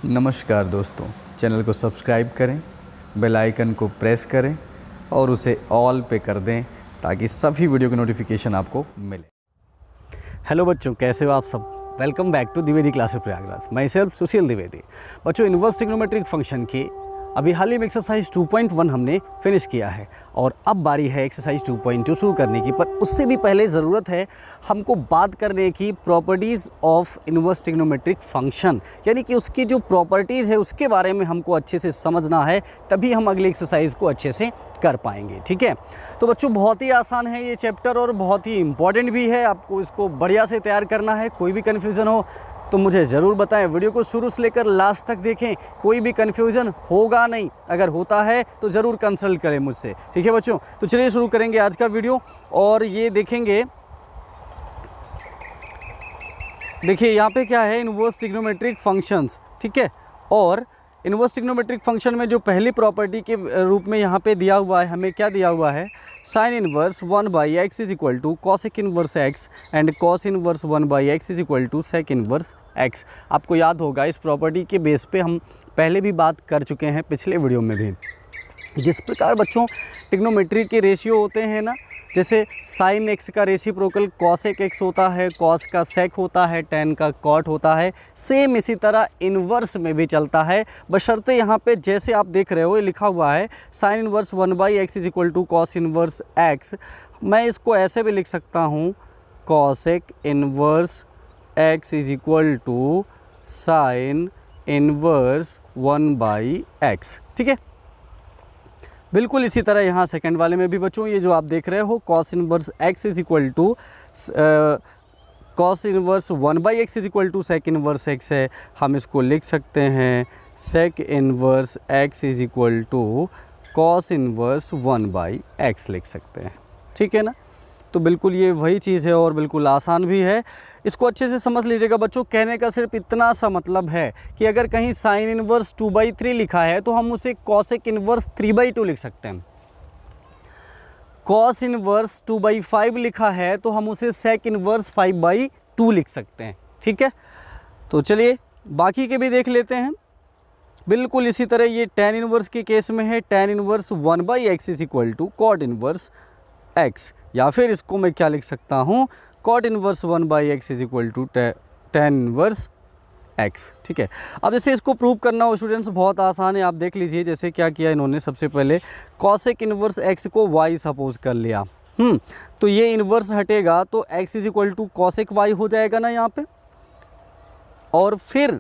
नमस्कार दोस्तों, चैनल को सब्सक्राइब करें, बेल आइकन को प्रेस करें और उसे ऑल पे कर दें ताकि सभी वीडियो की नोटिफिकेशन आपको मिले। हेलो बच्चों, कैसे हो आप सब। Welcome back to Dwivedi classes Prayagraj. Myself Sushil Dwivedi. बच्चों, इनवर्स ट्रिग्नोमेट्रिक फंक्शन की अभी हाल ही में एक्सरसाइज 2.1 हमने फिनिश किया है और अब बारी है एक्सरसाइज 2.2 शुरू करने की। पर उससे भी पहले ज़रूरत है हमको बात करने की properties of inverse trigonometric function, यानी कि उसकी जो प्रॉपर्टीज़ है उसके बारे में हमको अच्छे से समझना है, तभी हम अगली एक्सरसाइज को अच्छे से कर पाएंगे। ठीक है, तो बच्चों बहुत ही आसान है ये चैप्टर और बहुत ही इंपॉर्टेंट भी है। आपको इसको बढ़िया से तैयार करना है। कोई भी कन्फ्यूज़न हो तो मुझे ज़रूर बताएं। वीडियो को शुरू से लेकर लास्ट तक देखें, कोई भी कन्फ्यूज़न होगा नहीं। अगर होता है तो ज़रूर कंसल्ट करें मुझसे। ठीक है बच्चों, तो चलिए शुरू करेंगे आज का वीडियो और ये देखेंगे। देखिए यहाँ पे क्या है, इनवर्स ट्रिग्नोमेट्रिक फंक्शंस। ठीक है, और इनवर्स ट्रिग्नोमेट्रिक फंक्शन में जो पहली प्रॉपर्टी के रूप में यहाँ पे दिया हुआ है, हमें क्या दिया हुआ है, sine inverse 1/x is equal to cosec inverse x and cos inverse 1/x is equal to sec inverse x। आपको याद होगा इस प्रॉपर्टी के बेस पे हम पहले भी बात कर चुके हैं पिछले वीडियो में भी। जिस प्रकार बच्चों ट्रिग्नोमेट्री के रेशियो होते हैं ना, जैसे साइन एक्स का रेसिप्रोकल कॉसेक एक्स होता है, कॉस का सेक होता है, टेन का कॉट होता है, सेम इसी तरह इनवर्स में भी चलता है। बशर्ते यहाँ पे जैसे आप देख रहे हो ये लिखा हुआ है sine inverse 1/x is equal to cos inverse x। मैं इसको ऐसे भी लिख सकता हूँ, cosec inverse x is equal to sine inverse 1/x। ठीक है, बिल्कुल इसी तरह यहाँ सेकंड वाले में भी बच्चों ये जो आप देख रहे हो cos inverse x is equal to cos inverse 1/x is equal to sec inverse x है। हम इसको लिख सकते हैं sec inverse x is equal to cos inverse 1/x लिख सकते हैं। ठीक है ना, तो बिल्कुल ये वही चीज़ है और बिल्कुल आसान भी है। इसको अच्छे से समझ लीजिएगा बच्चों। कहने का सिर्फ इतना सा मतलब है कि अगर कहीं साइन इनवर्स 2/3 लिखा है तो हम उसे कॉसेक इनवर्स 3/2 लिख सकते हैं। कॉस इनवर्स 2/5 लिखा है तो हम उसे सेक इनवर्स 5/2 लिख सकते हैं। ठीक है, तो चलिए बाकी के भी देख लेते हैं। बिल्कुल इसी तरह ये टेन इनवर्स के केस में है, tan inverse 1/x is equal to cot inverse x, या फिर इसको मैं क्या लिख सकता हूँ, cot inverse 1/x is equal to tan inverse x। ठीक है, अब जैसे इसको प्रूव करना हो स्टूडेंट्स बहुत आसान है। आप देख लीजिए जैसे क्या किया इन्होंने, सबसे पहले कॉसेक इनवर्स x को y सपोज कर लिया। तो ये इनवर्स हटेगा तो x is equal to cosec y हो जाएगा ना यहाँ पे। और फिर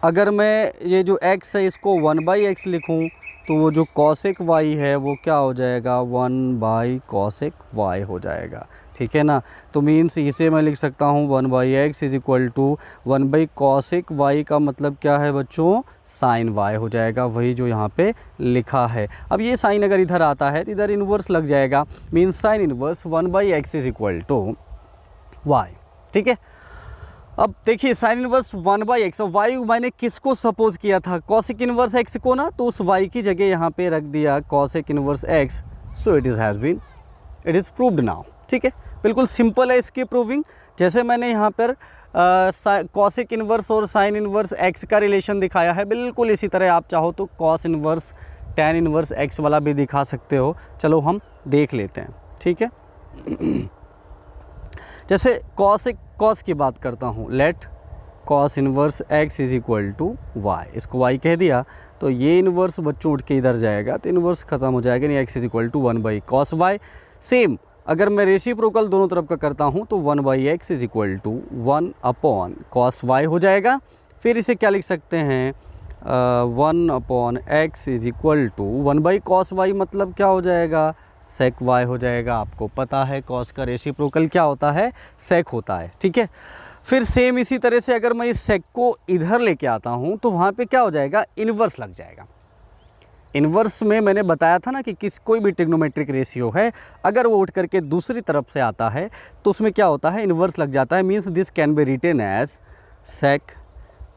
अगर मैं ये जो x है इसको 1/x लिखूँ तो वो जो कॉसेक y है वो क्या हो जाएगा, 1/कॉसेक y हो जाएगा। ठीक है ना, तो मीन्स इसे मैं लिख सकता हूँ 1/x इज इक्वल टू 1/कॉसेक y का मतलब क्या है बच्चों, साइन y हो जाएगा, वही जो यहाँ पे लिखा है। अब ये साइन अगर इधर आता है तो इधर इन्वर्स लग जाएगा, means sine inverse 1/x is equal to y। ठीक है, अब देखिए साइन इनवर्स 1/x और y मैंने किसको सपोज किया था, कॉसेक इनवर्स x को ना, तो उस y की जगह यहाँ पे रख दिया cosec inverse x। So it is proved now. ठीक है, बिल्कुल सिंपल है इसकी प्रूविंग। जैसे मैंने यहाँ पर कॉसेक इनवर्स और साइन इनवर्स x का रिलेशन दिखाया है, बिल्कुल इसी तरह आप चाहो तो cos inverse tan inverse x वाला भी दिखा सकते हो। चलो हम देख लेते हैं। ठीक है, जैसे कॉस की बात करता हूँ, let cos inverse x is equal to y, इसको y कह दिया तो ये इनवर्स बच्चों उठ के इधर जाएगा तो इनवर्स खत्म हो जाएगा, नहीं x is equal to 1/cos y। Same अगर मैं रेसिप्रोकल दोनों तरफ का करता हूँ तो 1/x is equal to 1/cos y हो जाएगा। फिर इसे क्या लिख सकते हैं, 1/x is equal to 1/cos y मतलब क्या हो जाएगा, सेक y हो जाएगा। आपको पता है कॉस का रेसिप्रोकल क्या होता है, सेक होता है। ठीक है, फिर सेम इसी तरह से अगर मैं इस सेक को इधर लेके आता हूँ तो वहाँ पे क्या हो जाएगा, इन्वर्स लग जाएगा। इन्वर्स में मैंने बताया था ना कि कोई भी ट्रिग्नोमेट्रिक रेशियो है अगर वो उठ करके दूसरी तरफ से आता है तो उसमें क्या होता है, इन्वर्स लग जाता है। Means this can be written as sec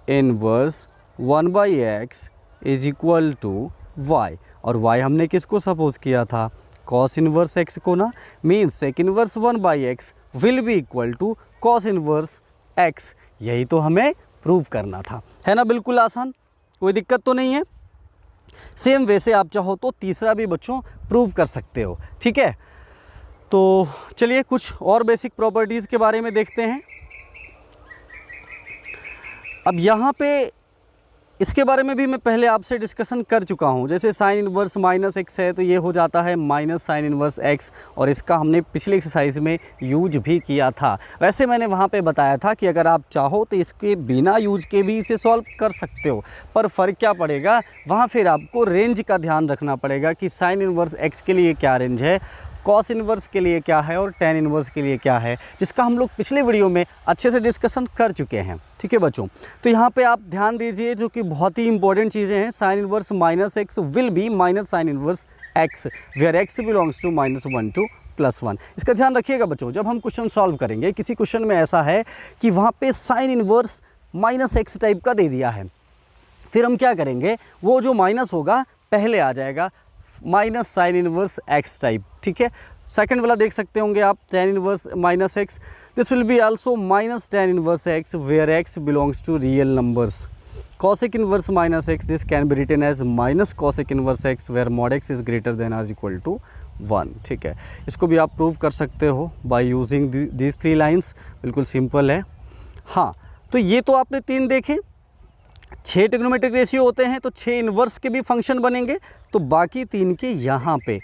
inverse 1/x is equal to y, और y हमने किसको सपोज किया था, कॉस इनवर्स x को ना। Means sec inverse 1/x will be equal to cos inverse x। यही तो हमें प्रूव करना था, है ना। बिल्कुल आसान, कोई दिक्कत तो नहीं है। सेम वैसे आप चाहो तो तीसरा भी बच्चों प्रूव कर सकते हो, ठीक है। तो चलिए कुछ और बेसिक प्रॉपर्टीज़ के बारे में देखते हैं। अब यहाँ पे इसके बारे में भी मैं पहले आपसे डिस्कशन कर चुका हूँ। जैसे साइन इनवर्स माइनस एक्स है तो ये हो जाता है माइनस साइन इनवर्स एक्स, और इसका हमने पिछले एक्सरसाइज में यूज भी किया था। वैसे मैंने वहाँ पे बताया था कि अगर आप चाहो तो इसके बिना यूज के भी इसे सॉल्व कर सकते हो, पर फ़र्क क्या पड़ेगा, वहाँ फिर आपको रेंज का ध्यान रखना पड़ेगा कि साइन इनवर्स एक्स के लिए क्या रेंज है, कॉस इनवर्स के लिए क्या है और टेन इनवर्स के लिए क्या है, जिसका हम लोग पिछले वीडियो में अच्छे से डिस्कशन कर चुके हैं, ठीक है बच्चों। तो यहाँ पे आप ध्यान दीजिए, जो कि बहुत ही इंपॉर्टेंट चीज़ें हैं। Sine inverse minus x will be minus sine inverse x where x belongs to -1 to +1। इसका ध्यान रखिएगा बच्चों, जब हम क्वेश्चन सॉल्व करेंगे, किसी क्वेश्चन में ऐसा है कि वहाँ पे sign inverse minus x type का दे दिया है, फिर हम क्या करेंगे, वो जो माइनस होगा पहले आ जाएगा, minus sine inverse x type, ठीक है। सेकंड वाला देख सकते होंगे आप, tan inverse minus x, this will be also minus tan inverse x where x belongs to real numbers. Cosec inverse minus x, this can be written as minus cosec inverse x where mod x is greater than और equal to 1, ठीक है। इसको भी आप prove कर सकते हो by using these 3 lines, बिल्कुल सिंपल है। हाँ, तो ये तो आपने 3 देखे। 6 ट्रिग्नोमेट्रिक रेशियो होते हैं तो 6 इन्वर्स के भी फंक्शन बनेंगे, तो बाकी 3 के यहाँ पे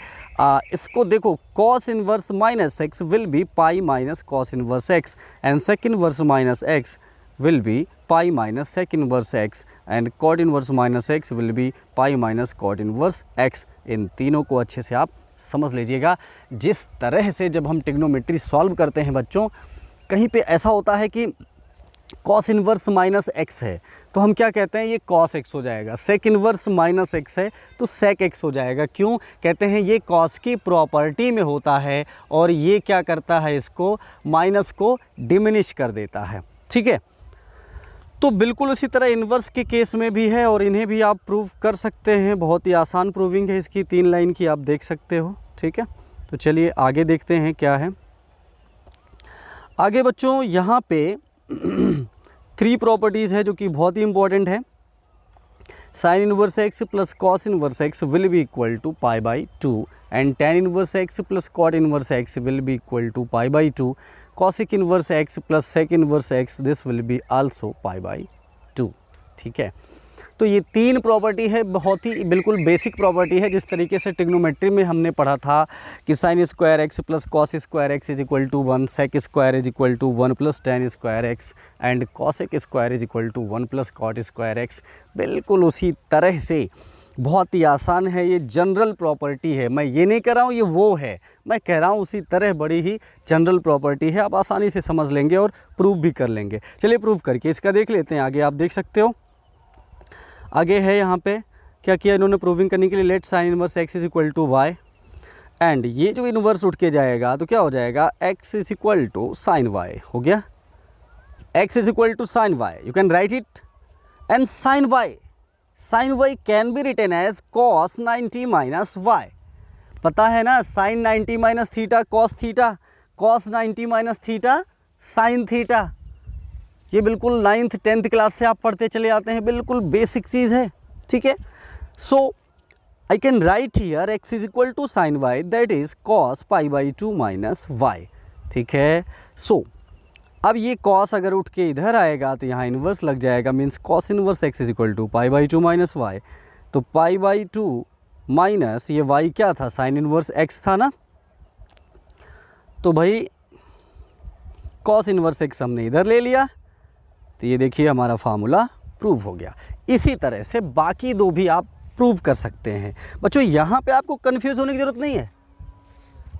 इसको देखो, cos inverse minus x will be pi minus cos inverse x and sec inverse minus x will be pi minus sec inverse x and cot inverse minus x will be pi minus cot inverse x. इन तीनों को अच्छे से आप समझ लीजिएगा। जिस तरह से जब हम ट्रिग्नोमेट्री सॉल्व करते हैं बच्चों, कहीं पे ऐसा होता है कि कॉस इन्वर्स माइनस एक्स है तो हम क्या कहते हैं, ये कॉस एक्स हो जाएगा। सेक इन्वर्स माइनस एक्स है तो सेक एक्स हो जाएगा। क्यों कहते हैं, ये कॉस की प्रॉपर्टी में होता है और ये क्या करता है, इसको माइनस को डिमिनिश कर देता है, ठीक है। तो बिल्कुल उसी तरह इन्वर्स के केस में भी है और इन्हें भी आप प्रूव कर सकते हैं। बहुत ही आसान प्रूविंग है इसकी, 3 लाइन की, आप देख सकते हो, ठीक है। तो चलिए आगे देखते हैं क्या है। आगे बच्चों यहाँ पे 3 प्रॉपर्टीज़ है जो कि बहुत ही इंपॉर्टेंट है। Sine inverse x plus cos inverse x will be equal to π/2 and tan inverse x plus cot inverse x will be equal to π/2। Cosec inverse x plus sec inverse x, this will be also π/2, ठीक है। तो ये 3 property है, बहुत ही बिल्कुल basic property है। जिस तरीके से ट्रिग्नोमेट्री में हमने पढ़ा था कि sine square x plus cos square x is equal to 1, sec square is equal to 1 plus tan square x and cosec square is equal to 1 plus cot square x, बिल्कुल उसी तरह से बहुत ही आसान है। ये जनरल प्रॉपर्टी है, मैं ये नहीं कह रहा हूँ ये वो है, मैं कह रहा हूँ उसी तरह बड़ी ही जनरल प्रॉपर्टी है। आप आसानी से समझ लेंगे और प्रूव भी कर लेंगे। चलिए प्रूव करके इसका देख लेते हैं। आगे आप देख सकते हो, आगे है यहाँ पे क्या किया इन्होंने प्रूविंग करने के लिए, let sine inverse x is equal to y and ये जो इनवर्स उठ के जाएगा तो क्या हो जाएगा, x is equal to sine y हो गया। X is equal to sine y, you can write it, and sine y can be written as cos 90 minus y. पता है ना, sine 90 minus theta cos theta, cos 90 minus theta sine theta. ये बिल्कुल 9th 10th class से आप पढ़ते चले आते हैं, बिल्कुल बेसिक चीज़ है, ठीक है। So I can write here x is equal to sine y that is cos π/2 minus y, ठीक है। सो अब ये कॉस अगर उठ के इधर आएगा तो यहाँ इन्वर्स लग जाएगा, means cos inverse x is equal to π/2 minus y. तो π/2 माइनस ये वाई क्या था, साइन इन्वर्स एक्स था ना, तो भाई कॉस इन्वर्स एक्स हमने इधर ले लिया, तो ये देखिए हमारा फार्मूला प्रूव हो गया। इसी तरह से बाकी 2 भी आप प्रूव कर सकते हैं। बच्चों यहाँ पे आपको कंफ्यूज होने की ज़रूरत नहीं है,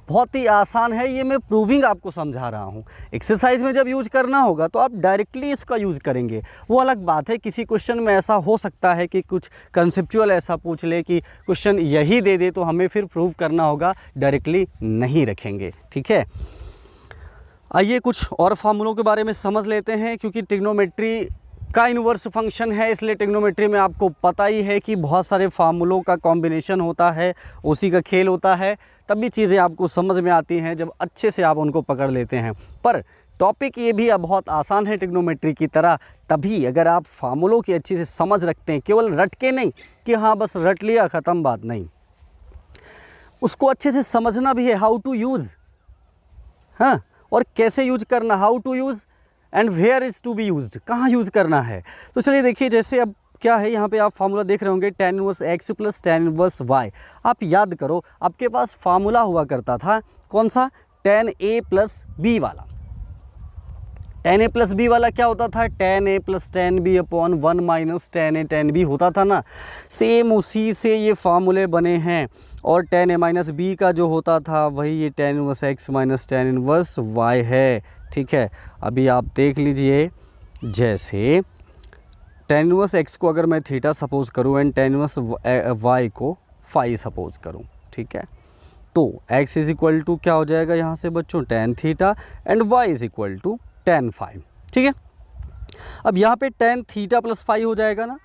बहुत ही आसान है। ये मैं प्रूविंग आपको समझा रहा हूँ। एक्सरसाइज में जब यूज करना होगा तो आप डायरेक्टली इसका यूज़ करेंगे, वो अलग बात है। किसी क्वेश्चन में ऐसा हो सकता है कि कुछ कंसेप्चुअल ऐसा पूछ ले कि क्वेश्चन यही दे दे, तो हमें फिर प्रूव करना होगा, डायरेक्टली नहीं रखेंगे, ठीक है। आइए कुछ और फार्मूलों के बारे में समझ लेते हैं, क्योंकि ट्रिग्नोमेट्री का इन्वर्स फंक्शन है, इसलिए ट्रिग्नोमेट्री में आपको पता ही है कि बहुत सारे फार्मूलों का कॉम्बिनेशन होता है, उसी का खेल होता है, तब भी चीज़ें आपको समझ में आती हैं जब अच्छे से आप उनको पकड़ लेते हैं। पर टॉपिक ये भी अब बहुत आसान है ट्रिग्नोमेट्री की तरह, तभी अगर आप फार्मूलों की अच्छे से समझ रखते हैं, केवल रट के नहीं कि हाँ बस रट लिया ख़त्म बात नहीं, उसको अच्छे से समझना भी है, हाउ टू यूज़, हाँ, और कैसे यूज करना, how to use and where is to be used, कहाँ यूज़ करना है। तो चलिए देखिए, जैसे अब क्या है यहाँ पे आप फार्मूला देख रहे होंगे tan inverse x plus tan inverse y। आप याद करो, आपके पास फार्मूला हुआ करता था कौन सा, tan a प्लस b वाला। tan a प्लस बी वाला क्या होता था, tan a plus tan b upon 1 minus tan a tan b होता था ना। सेम उसी से ये फार्मूले बने हैं, और tan a माइनस b का जो होता था वही ये tan inverse x minus tan inverse y है। ठीक है, अभी आप देख लीजिए, जैसे tan इनवर्स x को अगर मैं थीटा सपोज करूँ एंड tan इनवर्स y को फाई सपोज करूँ, ठीक है, तो x इज इक्वल टू क्या हो जाएगा यहाँ से बच्चों, tan theta and y is equal to tan phi. ठीक है, अब यहाँ पे tan थीटा प्लस फाई हो जाएगा ना।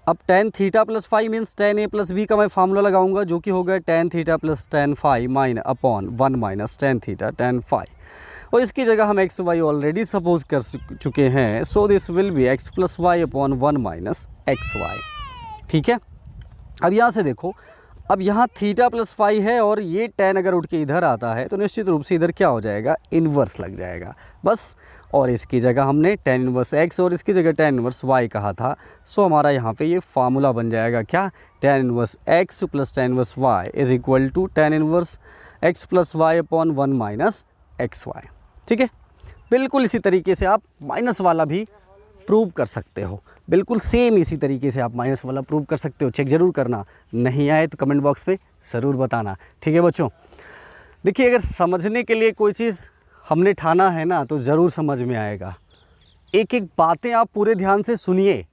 अब tan theta plus phi means tan a plus b का मैं फार्मूला लगाऊंगा, जो कि हो गया tan theta plus tan phi mine upon 1 minus tan theta tan phi, और इसकी जगह हम एक्स वाई ऑलरेडी सपोज कर चुके हैं, so this will be x plus y upon 1 minus x y. ठीक है, अब यहाँ से देखो, अब यहाँ थीटा प्लस फाई है और ये tan अगर उठ के इधर आता है तो निश्चित रूप से इधर क्या हो जाएगा, इन्वर्स लग जाएगा बस, और इसकी जगह हमने tan इनवर्स x और इसकी जगह tan इनवर्स y कहा था, सो हमारा यहाँ पे ये फार्मूला बन जाएगा क्या, tan inverse x plus tan inverse y is equal to tan inverse x plus y upon 1 minus x y. ठीक है, बिल्कुल इसी तरीके से आप माइनस वाला भी प्रूव कर सकते हो, बिल्कुल सेम इसी तरीके से आप माइनस वाला प्रूव कर सकते हो। चेक ज़रूर करना, नहीं आए तो कमेंट बॉक्स पे ज़रूर बताना। ठीक है बच्चों, देखिए अगर समझने के लिए कोई चीज़ हमने ठाना है ना तो ज़रूर समझ में आएगा। एक एक बातें आप पूरे ध्यान से सुनिए,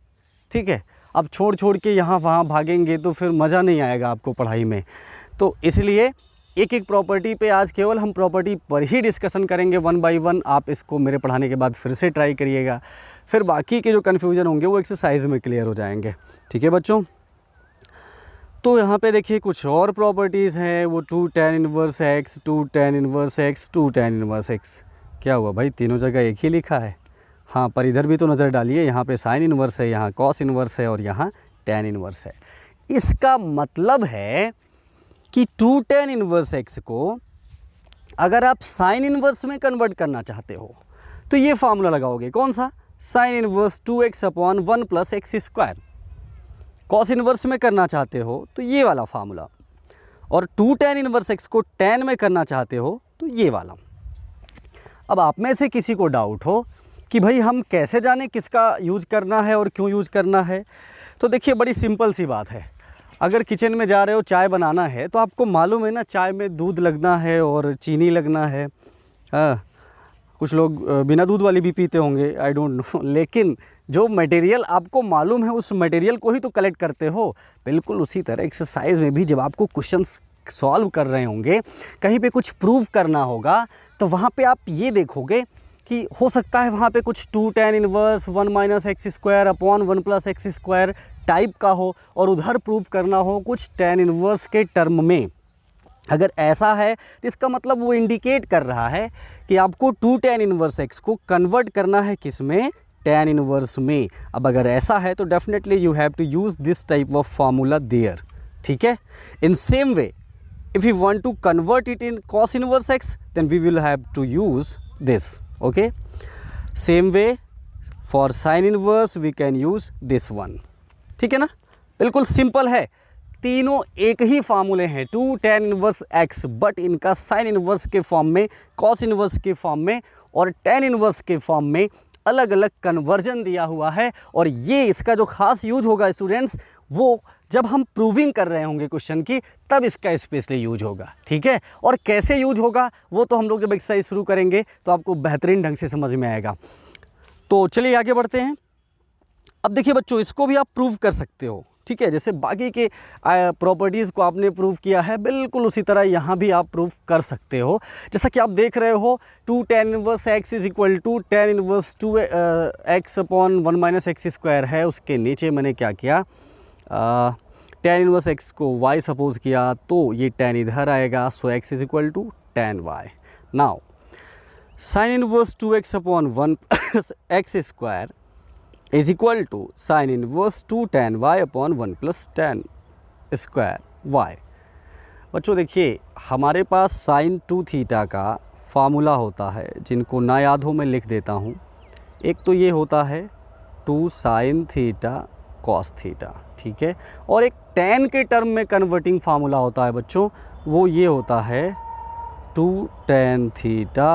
ठीक है, अब छोड़ छोड़ के यहाँ वहाँ भागेंगे तो फिर मज़ा नहीं आएगा आपको पढ़ाई में। तो इसलिए एक एक प्रॉपर्टी पे आज केवल हम प्रॉपर्टी पर ही डिस्कशन करेंगे, 1 बाय 1। आप इसको मेरे पढ़ाने के बाद फिर से ट्राई करिएगा, फिर बाकी के जो कन्फ्यूजन होंगे वो एक्सरसाइज में क्लियर हो जाएंगे। ठीक है बच्चों, तो यहाँ पे देखिए कुछ और प्रॉपर्टीज़ हैं, वो 2 tan inverse x, 2 tan inverse x, 2 tan inverse x। क्या हुआ भाई, तीनों जगह एक ही लिखा है। हाँ, पर इधर भी तो नज़र डालिए, यहाँ पे साइन इनवर्स है, यहाँ कॉस इनवर्स है और यहाँ tan इनवर्स है। इसका मतलब है कि 2 tan इनवर्स x को अगर आप साइन इनवर्स में कन्वर्ट करना चाहते हो तो ये फार्मूला लगाओगे, कौन सा, sign inverse 2x upon 1 plus x square. Cos inverse में करना चाहते हो तो ये वाला फार्मूला, और 2 tan इनवर्स x को tan में करना चाहते हो तो ये वाला। अब आप में से किसी को डाउट हो कि भाई हम कैसे जाने किसका यूज करना है और क्यों यूज करना है, तो देखिए बड़ी सिंपल सी बात है। अगर किचन में जा रहे हो चाय बनाना है तो आपको मालूम है ना, चाय में दूध लगना है और चीनी लगना है। हाँ, कुछ लोग बिना दूध वाली भी पीते होंगे, आई डोंट नो, लेकिन जो मटेरियल आपको मालूम है उस मटेरियल को ही तो कलेक्ट करते हो। बिल्कुल उसी तरह एक्सरसाइज में भी जब आपको क्वेश्चंस सॉल्व कर रहे होंगे, कहीं पे कुछ प्रूव करना होगा, तो वहाँ पे आप ये देखोगे कि हो सकता है वहाँ पे कुछ 2 tan inverse 1 minus x square upon 1 plus x square type का हो, और उधर प्रूव करना हो कुछ tan इनवर्स के टर्म में। अगर ऐसा है तो इसका मतलब वो इंडिकेट कर रहा है कि आपको 2 tan इनवर्स x को कन्वर्ट करना है किस में, tan इनवर्स में। अब अगर ऐसा है तो definitely you have to use this type of formula there. ठीक है, in same way if you want to convert it in cos inverse x, then we will have to use this. Okay, same way for sin inverse we can use this one. ठीक है ना, बिल्कुल simple है, तीनों एक ही फार्मूले हैं, 2 tan inverse x, but इनका sin इनवर्स के फॉर्म में, cos इनवर्स के फॉर्म में और tan इनवर्स के फॉर्म में अलग अलग कन्वर्जन दिया हुआ है। और ये इसका जो खास यूज होगा स्टूडेंट्स, वो जब हम प्रूविंग कर रहे होंगे क्वेश्चन की, तब इसका स्पेशली यूज होगा। ठीक है, और कैसे यूज होगा वो तो हम लोग जब एक्सरसाइज शुरू करेंगे तो आपको बेहतरीन ढंग से समझ में आएगा। तो चलिए आगे बढ़ते हैं। अब देखिए बच्चों, इसको भी आप प्रूव कर सकते हो। ठीक है, जैसे बाकी के प्रॉपर्टीज़ को आपने प्रूव किया है, बिल्कुल उसी तरह यहाँ भी आप प्रूव कर सकते हो। जैसा कि आप देख रहे हो, 2 tan inverse x is equal to tan inverse 2 x upon 1 minus x square है। उसके नीचे मैंने क्या किया, tan इनवर्स x को y सपोज किया, तो ये tan इधर आएगा, so x is equal to tan y। Now sine inverse 2x upon 1 plus x square is equal to sine inverse 2 tan y upon 1 plus tan square y। बच्चों देखिए, हमारे पास sign 2 theta का formula होता है, जिनको ना याद हो मैं लिख देता हूँ। एक तो ये होता है 2 साइन थीटा कॉस थीटा, ठीक है। और एक tan के टर्म में कन्वर्टिंग फार्मूला होता है बच्चों, वो ये होता है 2 tan theta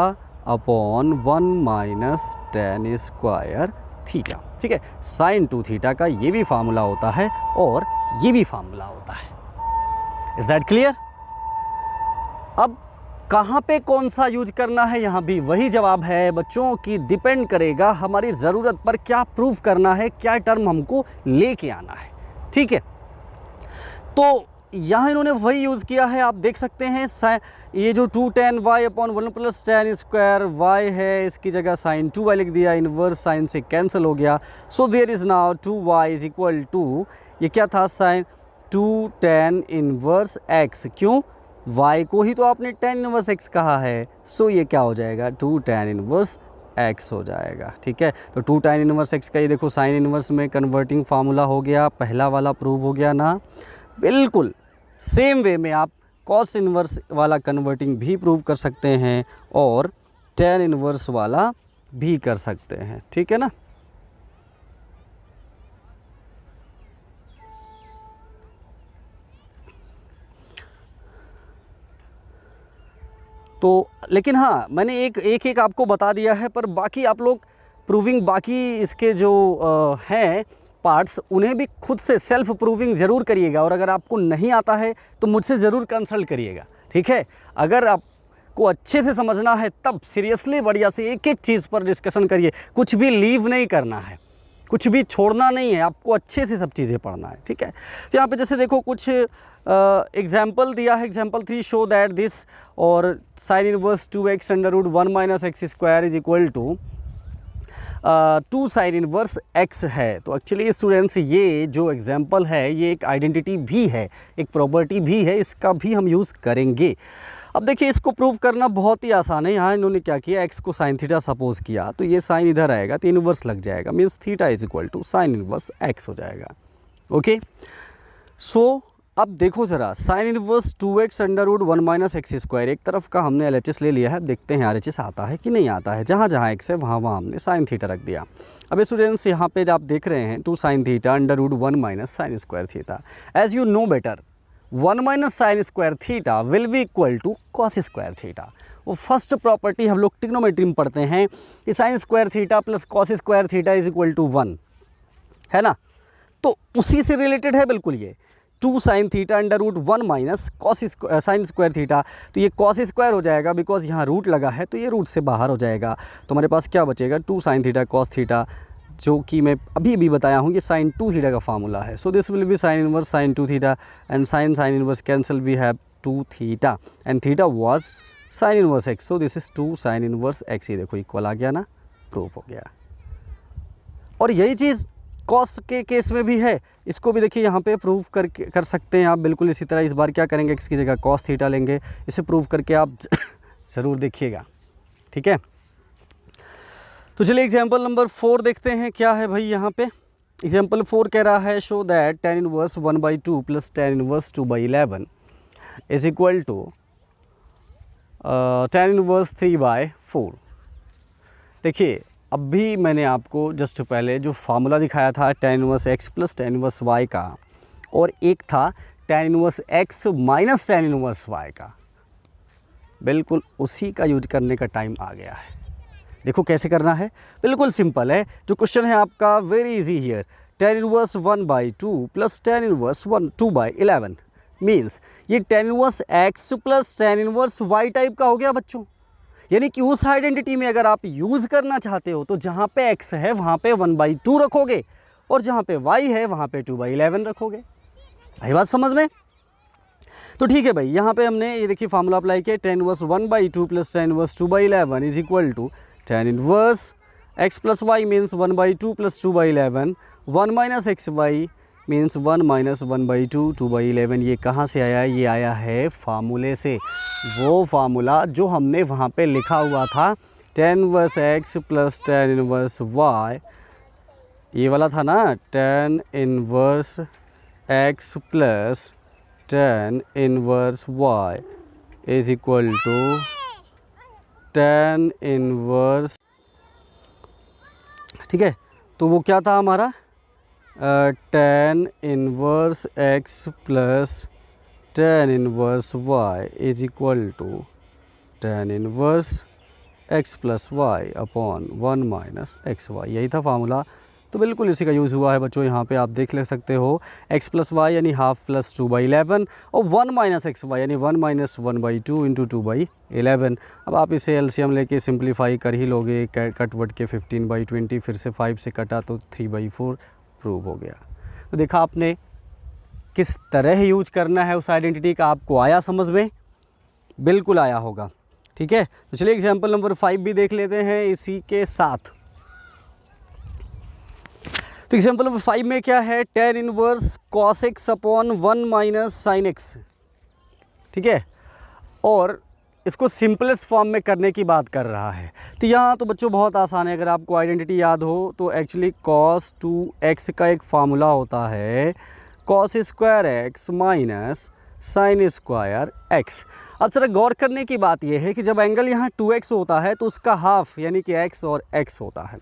upon 1 minus tan square theta, ठीक है। साइन 2 थीटा का ये भी फार्मूला होता है और ये भी फार्मूला होता है। Is that clear? अब कहाँ पे कौन सा यूज करना है, यहाँ भी वही जवाब है बच्चों कि डिपेंड करेगा हमारी ज़रूरत पर क्या प्रूफ करना है, क्या टर्म हमको लेके आना है, ठीक है। तो यहाँ इन्होंने वही यूज़ किया है, आप देख सकते हैं। ये जो 2 tan y upon 1 plus tan square y है, इसकी जगह साइन 2y लिख दिया, इनवर्स साइन से कैंसिल हो गया। So there is now 2y is equal to, ये क्या था, साइन 2 tan इनवर्स x। क्यों? y को ही तो आपने tan इनवर्स x कहा है, सो ये क्या हो जाएगा, 2 tan इनवर्स x हो जाएगा, ठीक है। तो 2 tan इनवर्स x का ये देखो साइन इनवर्स में कन्वर्टिंग फार्मूला हो गया, पहला वाला प्रूव हो गया ना। बिल्कुल सेम वे में आप कॉस इनवर्स वाला कन्वर्टिंग भी प्रूव कर सकते हैं और tan इनवर्स वाला भी कर सकते हैं, ठीक है ना। तो लेकिन हाँ, मैंने एक आपको बता दिया है, पर बाकी आप लोग प्रूविंग, बाकी इसके जो हैं पार्ट्स, उन्हें भी खुद से सेल्फ प्रूविंग ज़रूर करिएगा। और अगर आपको नहीं आता है तो मुझसे ज़रूर कंसल्ट करिएगा, ठीक है। अगर आपको अच्छे से समझना है तब सीरियसली बढ़िया से एक एक चीज़ पर डिस्कशन करिए, कुछ भी लीव नहीं करना है, कुछ भी छोड़ना नहीं है, आपको अच्छे से सब चीज़ें पढ़ना है, ठीक है। तो यहाँ पे जैसे देखो कुछ एग्जाम्पल दिया है। एग्जाम्पल 3 शो दैट दिस, और sine inverse 2x under root 1 minus x square is equal to 2 sine inverse x है। तो एक्चुअली स्टूडेंट्स, ये जो एग्जाम्पल है ये एक आइडेंटिटी भी है, एक प्रॉपर्टी भी है, इसका भी हम यूज़ करेंगे। अब देखिए, इसको प्रूव करना बहुत ही आसान है। यहाँ इन्होंने क्या किया, x को साइन थीटा सपोज किया, तो ये साइन इधर आएगा तो इनवर्स लग जाएगा, means theta is equal to sine inverse x हो जाएगा। ओके, सो अब देखो ज़रा, sine inverse 2x under root 1 minus x square, एक तरफ का हमने LHS ले लिया है। देखते हैं RHS आता है कि नहीं आता है। जहाँ जहाँ x है वहाँ वहाँ हमने साइन थीटा रख दिया। अब स्टूडेंट्स, यहाँ पे आप देख रहे हैं 2 sine theta under root 1 minus sine square theta. As you know better, 1 minus sine square theta will be equal to cos square theta. वो फर्स्ट प्रॉपर्टी हम लोग ट्रिग्नोमेट्री में पढ़ते हैं कि sine square theta plus cos square theta is equal to 1, है ना। तो उसी से रिलेटेड है बिल्कुल ये 2 sine theta under root 1 minus cos sine square theta. तो ये कॉस स्क्वायर हो जाएगा, बिकॉज यहाँ रूट लगा है तो ये रूट से बाहर हो जाएगा। तो हमारे पास क्या बचेगा, 2 साइन थीटा कॉस थीटा, जो कि मैं अभी बताया हूँ, ये साइन 2 थीटा का फार्मूला है। So this will be sine inverse sine 2 theta and sine inverse cancel, we have 2 theta and theta was sine inverse x। So this is 2 sine inverse x। ये देखो इक्वल आ गया ना, proof हो गया। और यही चीज़ कॉस के केस में भी है, इसको भी देखिए यहाँ पे प्रूव कर सकते हैं आप बिल्कुल इसी तरह। इस बार क्या करेंगे, x की जगह कॉस थीटा लेंगे, इसे प्रूव करके आप ज़रूर देखिएगा, ठीक है। तो चलिए एग्जाम्पल नंबर 4 देखते हैं क्या है भाई। यहाँ पे एग्जाम्पल 4 कह रहा है, show that tan inverse 1/2 plus tan inverse 2/11 is equal to tan inverse 3/4। देखिए, अब भी मैंने आपको जस्ट पहले जो फार्मूला दिखाया था tan inverse x plus tan inverse y का, और एक था tan inverse x minus tan inverse y का, बिल्कुल उसी का यूज करने का टाइम आ गया है। देखो कैसे करना है, बिल्कुल सिंपल है। जो क्वेश्चन है आपका, very easy here, tan inverse 1/2 plus tan inverse 2/11 means ये tan inverse x plus tan inverse y type का हो गया बच्चों। यानी कि उस आइडेंटिटी में अगर आप यूज़ करना चाहते हो तो जहाँ पे x है वहाँ पे 1/2 रखोगे और जहाँ पे y है वहाँ पे 2/11 रखोगे। आई बात समझ में? तो ठीक है भाई, यहाँ पे हमने ये देखिए फार्मूला अप्लाई किया, tan inverse 1/2 plus tan inverse 2/11 is equal to tan inverse x plus y means 1/2 plus 2/11, 1 minus x y means 1 minus 1/2 2/11। ये कहाँ से आया है? ये आया है फार्मूले से, वो फार्मूला जो हमने वहाँ पे लिखा हुआ था tan inverse x plus tan inverse y, ये वाला था ना, tan inverse x plus tan inverse y is equal to tan inverse, ठीक है। तो वो क्या था हमारा, tan inverse x plus tan inverse y is equal to tan inverse x plus y upon 1 minus x y, यही था formula. तो बिल्कुल इसी का यूज़ हुआ है बच्चों, यहाँ पे आप देख ले सकते हो x प्लस वाई यानी हाफ प्लस 2/11 और 1 माइनस एक्स वाई यानी 1 माइनस 1/2 इंटू 2/11। अब आप इसे एलसीएम लेके सिंप्लीफाई कर ही लोगे, कट वट के 15/20, फिर से 5 से कटा तो 3/4 प्रूव हो गया। तो देखा आपने किस तरह यूज करना है उस आइडेंटिटी का, आपको आया समझ में? बिल्कुल आया होगा, ठीक है। तो चलिए एग्जाम्पल नंबर 5 भी देख लेते हैं इसी के साथ। तो एग्जाम्पल नंबर 5 में क्या है, tan inverse cos x upon 1 minus sine x, ठीक है। और इसको सिंपलेस्ट फॉर्म में करने की बात कर रहा है। तो यहाँ तो बच्चों बहुत आसान है, अगर आपको आइडेंटिटी याद हो तो एक्चुअली cos 2x का एक फार्मूला होता है cos square x minus sine square x। अब जरा गौर करने की बात यह है कि जब एंगल यहाँ 2x होता है तो उसका हाफ यानी कि x और x होता है।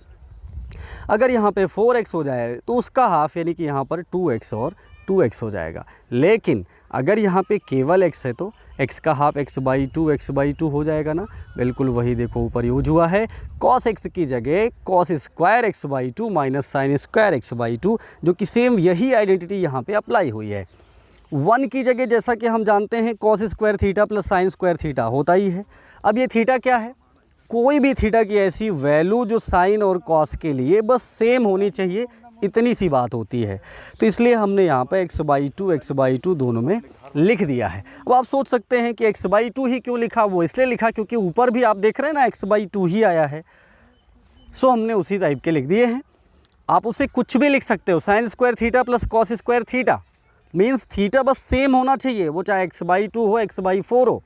अगर यहाँ पे 4x हो जाए तो उसका हाफ यानी कि यहाँ पर 2x और 2x हो जाएगा। लेकिन अगर यहाँ पे केवल x है तो x का हाफ x/2 हो जाएगा ना, बिल्कुल वही देखो ऊपर यूज हुआ है। cos x की जगह cos square x/2 minus sine square x/2, जो कि सेम यही आइडेंटिटी यहाँ पे अप्लाई हुई है। 1 की जगह जैसा कि हम जानते हैं cos square theta plus sign square theta होता ही है। अब ये थीटा क्या है, कोई भी थीटा की ऐसी वैल्यू जो साइन और कॉस के लिए बस सेम होनी चाहिए, इतनी सी बात होती है। तो इसलिए हमने यहाँ पर x/2 दोनों में लिख दिया है। अब आप सोच सकते हैं कि x/2 ही क्यों लिखा, वो इसलिए लिखा क्योंकि ऊपर भी आप देख रहे हैं ना x/2 ही आया है, सो हमने उसी टाइप के लिख दिए हैं। आप उसे कुछ भी लिख सकते हो, sign square theta plus cos square theta, means theta बस सेम होना चाहिए, वो चाहे x/2 हो x/4 हो,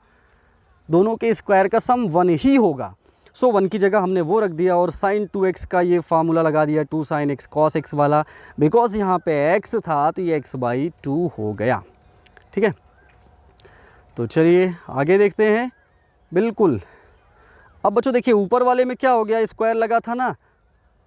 दोनों के स्क्वायर का सम 1 ही होगा। सो 1 की जगह हमने वो रख दिया और साइन 2x का ये फार्मूला लगा दिया 2 साइन x cos x वाला, बिकॉज यहाँ पे x था तो ये x/2 हो गया, ठीक है। तो चलिए आगे देखते हैं। बिल्कुल, अब बच्चों देखिए ऊपर वाले में क्या हो गया, स्क्वायर लगा था ना,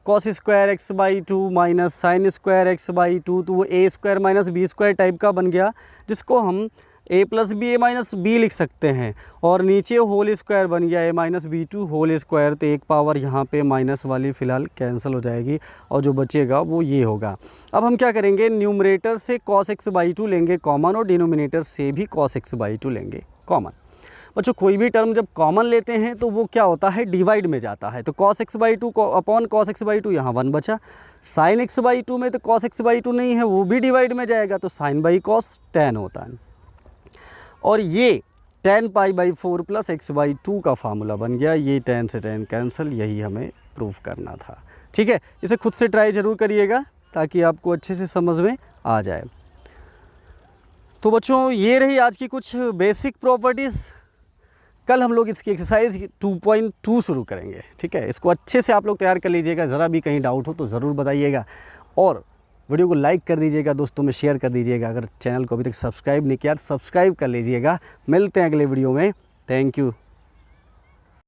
cos square x/2 minus sine square x/2, तो वो a स्क्वायर माइनस बी स्क्वायर टाइप का बन गया, जिसको हम a plus b a minus b लिख सकते हैं। और नीचे होल स्क्वायर बन गया a minus b2 whole square, तो एक पावर यहाँ पे माइनस वाली फ़िलहाल कैंसिल हो जाएगी और जो बचेगा वो ये होगा। अब हम क्या करेंगे, न्यूमरेटर से cos x/2 लेंगे कॉमन और डिनोमिनेटर से भी cos x/2 लेंगे कॉमन। बच्चों कोई भी टर्म जब कॉमन लेते हैं तो वो क्या होता है, डिवाइड में जाता है। तो cos x/2 upon cos x/2 यहाँ 1 बचा। साइन x/2 में तो cos x/2 नहीं है, वो भी डिवाइड में जाएगा, तो sin/cos tan होता है। और ये tan π/4 प्लस x/2 का फार्मूला बन गया। ये tan से tan कैंसिल, यही हमें प्रूफ करना था, ठीक है। इसे खुद से ट्राई ज़रूर करिएगा ताकि आपको अच्छे से समझ में आ जाए। तो बच्चों ये रही आज की कुछ बेसिक प्रॉपर्टीज़। कल हम लोग इसकी एक्सरसाइज 2.2 शुरू करेंगे, ठीक है। इसको अच्छे से आप लोग तैयार कर लीजिएगा, ज़रा भी कहीं डाउट हो तो ज़रूर बताइएगा और वीडियो को लाइक कर दीजिएगा, दोस्तों में शेयर कर दीजिएगा। अगर चैनल को अभी तक सब्सक्राइब नहीं किया तो सब्सक्राइब कर लीजिएगा। मिलते हैं अगले वीडियो में। Thank you.